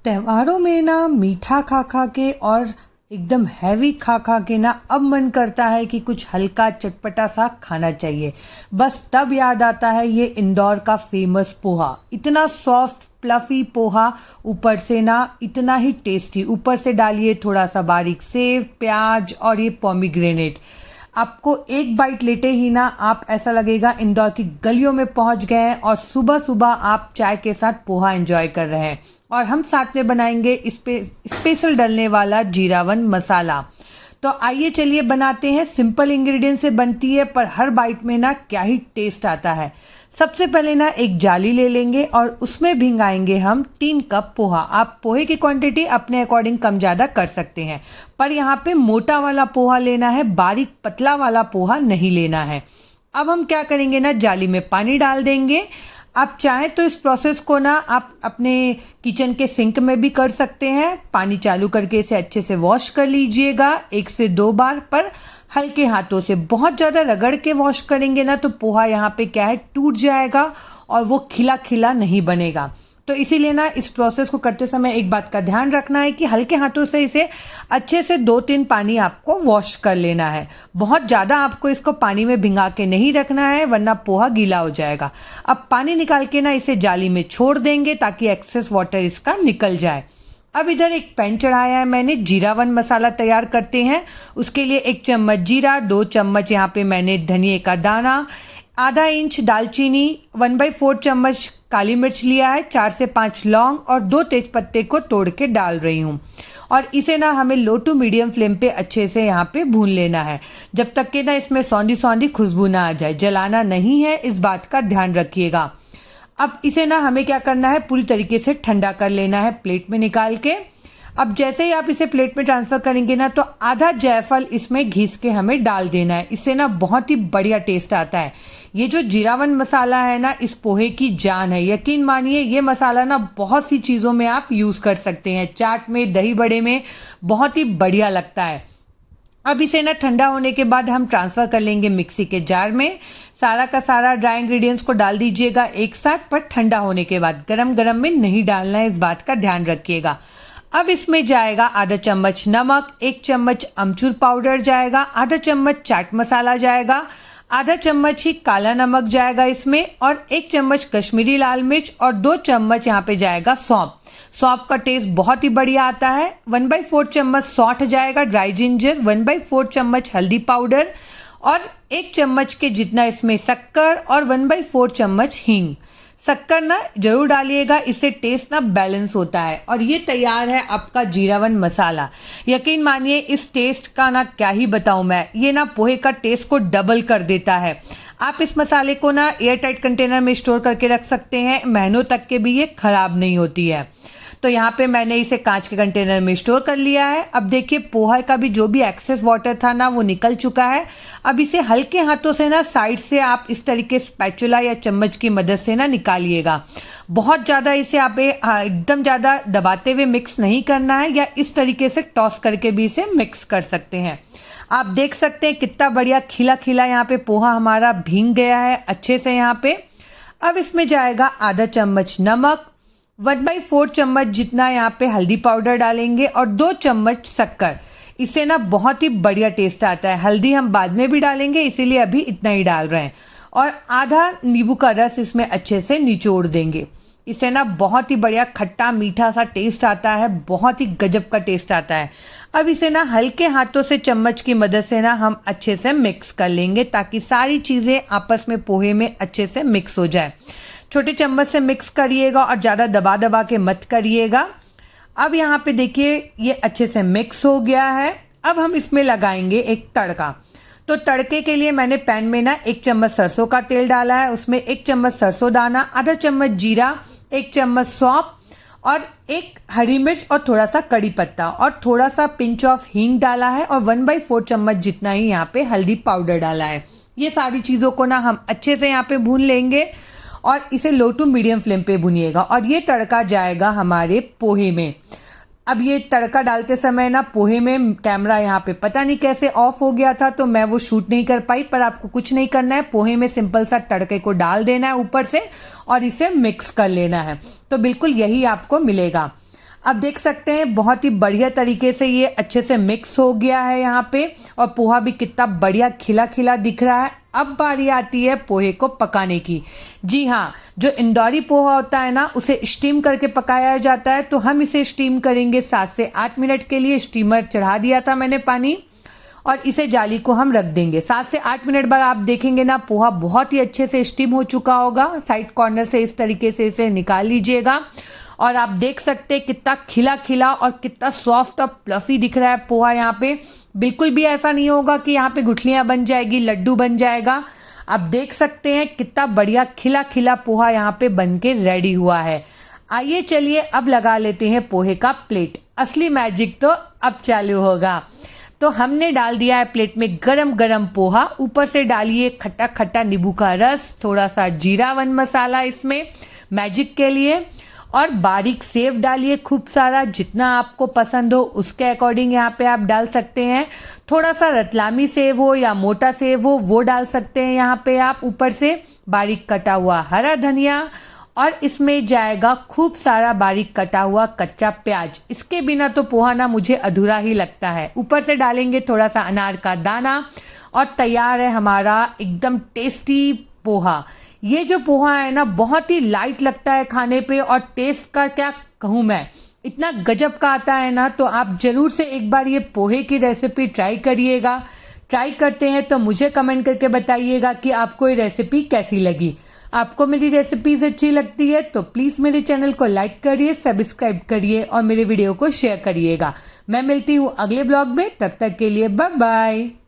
त्योहारों में ना मीठा खा खा के और एकदम हैवी खा खा के ना अब मन करता है कि कुछ हल्का चटपटा सा खाना चाहिए। बस तब याद आता है ये इंदौर का फेमस पोहा। इतना सॉफ्ट फ्लफी पोहा, ऊपर से ना इतना ही टेस्टी। ऊपर से डालिए थोड़ा सा बारीक सेव, प्याज और ये पोमीग्रेनेट। आपको एक बाइट लेते ही ना आप ऐसा लगेगा इंदौर की गलियों में पहुंच गए हैं और सुबह सुबह आप चाय के साथ पोहा एंजॉय कर रहे हैं। और हम साथ में बनाएंगे इस पे स्पेशल डलने वाला जीरावन मसाला। तो आइए चलिए बनाते हैं। सिंपल इंग्रेडिएंट से बनती है पर हर बाइट में ना क्या ही टेस्ट आता है। सबसे पहले ना एक जाली ले लेंगे और उसमें भिंगाएंगे हम 3 कप पोहा। आप पोहे की क्वांटिटी अपने अकॉर्डिंग कम ज़्यादा कर सकते हैं, पर यहाँ पे मोटा वाला पोहा लेना है, बारीक पतला वाला पोहा नहीं लेना है। अब हम क्या करेंगे ना, जाली में पानी डाल देंगे। आप चाहें तो इस प्रोसेस को ना आप अपने किचन के सिंक में भी कर सकते हैं। पानी चालू करके इसे अच्छे से वॉश कर लीजिएगा 1 से 2 बार, पर हल्के हाथों से। बहुत ज़्यादा रगड़ के वॉश करेंगे ना तो पोहा यहाँ पे क्या है, टूट जाएगा और वो खिला खिला नहीं बनेगा। तो इसीलिए ना इस प्रोसेस को करते समय एक बात का ध्यान रखना है कि हल्के हाथों से इसे अच्छे से 2-3 पानी आपको वॉश कर लेना है। बहुत ज़्यादा आपको इसको पानी में भिंगा के नहीं रखना है, वरना पोहा गीला हो जाएगा। अब पानी निकाल के ना इसे जाली में छोड़ देंगे ताकि एक्सेस वाटर इसका निकल जाए। अब इधर एक पैन चढ़ाया है मैंने। जीरावन मसाला तैयार करते हैं। उसके लिए 1 चम्मच जीरा, 2 चम्मच यहाँ पे मैंने धनिए का दाना, आधा इंच दालचीनी, 1/4 चम्मच काली मिर्च लिया है, 4 से 5 लौंग और 2 तेज पत्ते को तोड़ के डाल रही हूँ। और इसे ना हमें लो टू मीडियम फ्लेम पे अच्छे से यहाँ पे भून लेना है, जब तक कि ना इसमें सौंधी सौंधी खुशबू ना आ जाए। जलाना नहीं है, इस बात का ध्यान रखिएगा। अब इसे ना हमें क्या करना है, पूरी तरीके से ठंडा कर लेना है प्लेट में निकाल के। अब जैसे ही आप इसे प्लेट में ट्रांसफ़र करेंगे ना तो आधा जायफल इसमें घिस के हमें डाल देना है। इससे ना बहुत ही बढ़िया टेस्ट आता है। ये जो जीरावन मसाला है ना, इस पोहे की जान है। यकीन मानिए ये मसाला ना बहुत सी चीज़ों में आप यूज़ कर सकते हैं। चाट में, दही बड़े में बहुत ही बढ़िया लगता है। अब इसे ना ठंडा होने के बाद हम ट्रांसफ़र कर लेंगे मिक्सी के जार में। सारा का सारा ड्राई इंग्रेडिएंट्स को डाल दीजिएगा एक साथ, पर ठंडा होने के बाद। गरम गरम में नहीं डालना है, इस बात का ध्यान रखिएगा। अब इसमें जाएगा आधा चम्मच नमक, 1 चम्मच अमचूर पाउडर जाएगा, आधा चम्मच चाट मसाला जाएगा, आधा चम्मच ही काला नमक जाएगा इसमें, और 1 चम्मच कश्मीरी लाल मिर्च और 2 चम्मच यहाँ पे जाएगा सौंफ। सौंफ का टेस्ट बहुत ही बढ़िया आता है। 1/4 चम्मच सौंठ जाएगा, ड्राई जिंजर, 1/4 चम्मच हल्दी पाउडर और 1 चम्मच के जितना इसमें शक्कर और 1/4 चम्मच हींग। शक्कर ना जरूर डालिएगा, इससे टेस्ट ना बैलेंस होता है। और ये तैयार है आपका जीरावन मसाला। यकीन मानिए इस टेस्ट का ना क्या ही बताऊं मैं, ये ना पोहे का टेस्ट को डबल कर देता है। आप इस मसाले को ना एयर टाइट कंटेनर में स्टोर करके रख सकते हैं, महीनों तक के भी ये खराब नहीं होती है। तो यहाँ पे मैंने इसे कांच के कंटेनर में स्टोर कर लिया है। अब देखिए पोहा का भी जो भी एक्सेस वाटर था ना वो निकल चुका है। अब इसे हल्के हाथों से ना साइड से आप इस तरीके स्पैचुला या चम्मच की मदद से ना निकालिएगा। बहुत ज़्यादा इसे आप एकदम ज़्यादा दबाते हुए मिक्स नहीं करना है, या इस तरीके से टॉस करके भी इसे मिक्स कर सकते हैं। आप देख सकते हैं कितना बढ़िया खिला खिला यहाँ पे पोहा हमारा भीग गया है अच्छे से यहाँ पे। अब इसमें जाएगा आधा चम्मच नमक, 1/4 चम्मच जितना यहाँ पे हल्दी पाउडर डालेंगे और 2 चम्मच शक्कर। इससे ना बहुत ही बढ़िया टेस्ट आता है। हल्दी हम बाद में भी डालेंगे, इसीलिए अभी इतना ही डाल रहे हैं। और आधा नींबू का रस इसमें अच्छे से निचोड़ देंगे। इससे ना बहुत ही बढ़िया खट्टा मीठा सा टेस्ट आता है, बहुत ही गजब का टेस्ट आता है। अब इसे ना हल्के हाथों से चम्मच की मदद से ना हम अच्छे से मिक्स कर लेंगे, ताकि सारी चीज़ें आपस में पोहे में अच्छे से मिक्स हो जाए। छोटे चम्मच से मिक्स करिएगा और ज़्यादा दबा दबा के मत करिएगा। अब यहाँ पे देखिए ये अच्छे से मिक्स हो गया है। अब हम इसमें लगाएंगे एक तड़का। तो तड़के के लिए मैंने पैन में ना 1 चम्मच सरसों का तेल डाला है। उसमें 1 चम्मच सरसों दाना, आधा चम्मच जीरा, 1 चम्मच सौंफ और 1 हरी मिर्च और थोड़ा सा कड़ी पत्ता और थोड़ा सा पिंच ऑफ हींग डाला है, और 1/4 चम्मच जितना ही यहाँ पे हल्दी पाउडर डाला है। ये सारी चीज़ों को ना हम अच्छे से यहाँ पे भून लेंगे और इसे लो टू मीडियम फ्लेम पे भुनिएगा। और ये तड़का जाएगा हमारे पोहे में। अब ये तड़का डालते समय ना पोहे में कैमरा यहाँ पे पता नहीं कैसे ऑफ हो गया था, तो मैं वो शूट नहीं कर पाई। पर आपको कुछ नहीं करना है, पोहे में सिंपल सा तड़के को डाल देना है ऊपर से और इसे मिक्स कर लेना है। तो बिल्कुल यही आपको मिलेगा। अब देख सकते हैं बहुत ही बढ़िया तरीके से ये अच्छे से मिक्स हो गया है यहाँ पे, और पोहा भी कितना बढ़िया खिला खिला दिख रहा है। अब बारी आती है पोहे को पकाने की। जी हाँ, जो इंदौरी पोहा होता है ना, उसे स्टीम करके पकाया जाता है, तो हम इसे स्टीम करेंगे 7 से 8 मिनट के लिए। स्टीमर चढ़ा दिया था मैंने पानी, और इसे जाली को हम रख देंगे। 7 से 8 मिनट बाद आप देखेंगे ना, पोहा बहुत ही अच्छे से स्टीम हो चुका होगा। साइड कॉर्नर से इस तरीके से इसे निकाल लीजिएगा, और आप देख सकते हैं कितना खिला खिला और कितना सॉफ्ट और प्लफी दिख रहा है पोहा यहाँ पे। बिल्कुल भी ऐसा नहीं होगा कि यहाँ पे गुठलियाँ बन जाएगी, लड्डू बन जाएगा। आप देख सकते हैं कितना बढ़िया खिला खिला पोहा यहाँ पे बन के रेडी हुआ है। आइए चलिए अब लगा लेते हैं पोहे का प्लेट। असली मैजिक तो अब चालू होगा। तो हमने डाल दिया है प्लेट में गरम गरम पोहा। ऊपर से डालिए खट्टा खट्टा नींबू का रस, थोड़ा सा जीरा वन मसाला इसमें मैजिक के लिए, और बारीक सेव डालिए खूब सारा, जितना आपको पसंद हो उसके अकॉर्डिंग यहाँ पे आप डाल सकते हैं। थोड़ा सा रतलामी सेव हो या मोटा सेव हो वो डाल सकते हैं यहाँ पे आप। ऊपर से बारीक कटा हुआ हरा धनिया, और इसमें जाएगा खूब सारा बारीक कटा हुआ कच्चा प्याज। इसके बिना तो पोहा ना मुझे अधूरा ही लगता है। ऊपर से डालेंगे थोड़ा सा अनार का दाना, और तैयार है हमारा एकदम टेस्टी पोहा। ये जो पोहा है ना, बहुत ही लाइट लगता है खाने पे, और टेस्ट का क्या कहूँ मैं, इतना गजब का आता है ना। तो आप ज़रूर से एक बार ये पोहे की रेसिपी ट्राई करिएगा। ट्राई करते हैं तो मुझे कमेंट करके बताइएगा कि आपको ये रेसिपी कैसी लगी। आपको मेरी रेसिपीज़ अच्छी लगती है तो प्लीज़ मेरे चैनल को लाइक करिए, सब्सक्राइब करिए, और मेरे वीडियो को शेयर करिएगा। मैं मिलती हूँ अगले ब्लॉग में, तब तक के लिए बाय बाय।